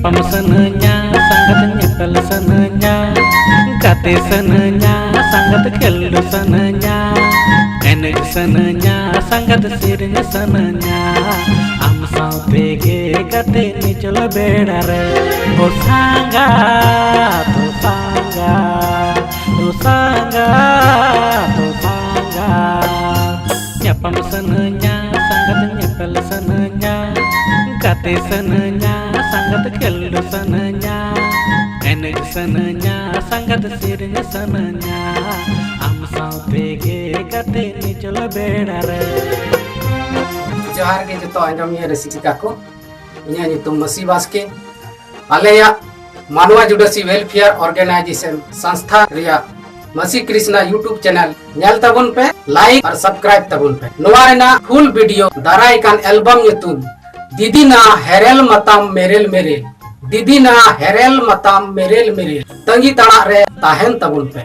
Nyapam senenya sangat nyepel senenya, kate senenya sangat kelu senenya, enek senenya sangat sirnya senenya. Am saupege kate ni cholo bedare, o sangga, o sangga, o sangga, o sangga. Nyapam senenya sangat nyepel senenya, kate senenya sangat kelu senenya, enek senenya sangat sirnya senenya. Am saupege kate ni cholo bedare. जोहार के जो आंजमिया रसिका को इन्हें नितुम मसी बास्के आलेया मानवा जुडसी welfare organisation संस्था रिया मसी Krishna YouTube channel nail तबुन पे like और subscribe तबुन पे नोवारेना फुल वीडियो दाराई कान एल्बम नितुम दीदी ना हेरेल मताम मेरेल मेरेल दीदी ना हेरेल मताम मेरेल मेरेल तंगी तड़ा रे ताहेन तबुन पे